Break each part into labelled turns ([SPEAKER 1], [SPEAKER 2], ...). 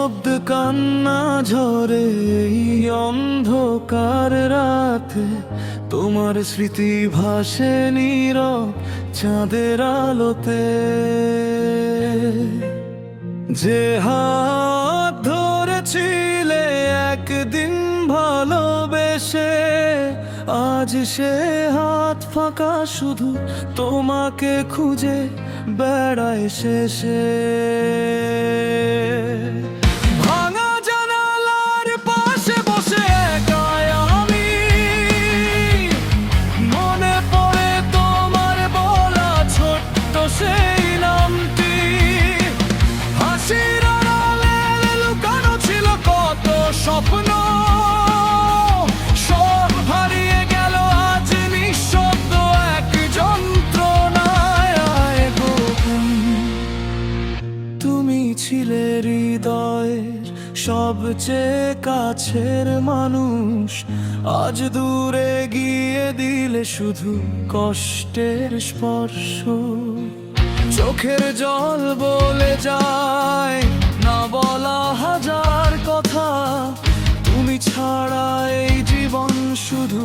[SPEAKER 1] নিঃশব্দ কান্না ঝরে এই অন্ধকার রাতে, তোমার স্মৃতি ভাসে নীরব চাঁদের আলোতে। যে হাত ধরেছিলে একদিন ভালোবেসে, আজ সে হাত ফাঁকা, শুধু তোমাকে খুঁজে বেড়ায় শেষে। ভাঙা জানালার পাশে বসে একা আমি, মনে পড়ে তোমার বলা ছোট্ট সেই নামটি। হাসির আড়ালে লুকানো ছিল কত স্বপ্ন, সব হারিয়ে গেল আজ নিঃশব্দ এক যন্ত্রণায়। তুমি ছিলে হৃদয়ের সবচেয়ে কাছের মানুষ, আজ দূরে গিয়ে দিলে শুধু কষ্টের স্পর্শ। চোখের জল বলে যায় না বলা হাজার কথা, তুমি ছাড়া এই জীবন শুধু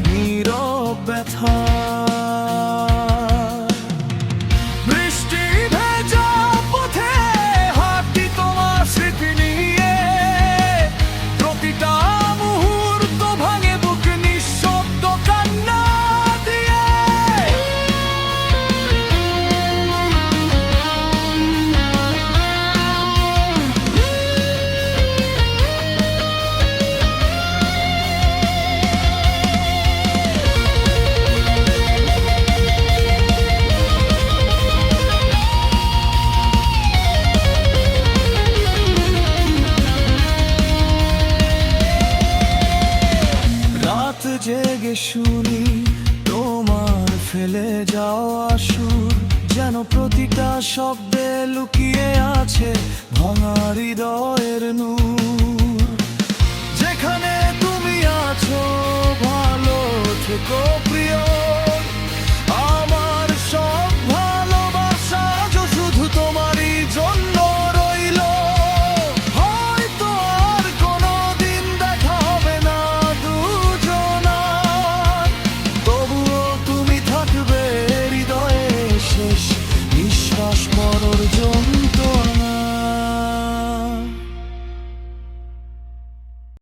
[SPEAKER 1] নীরব ব্যথা।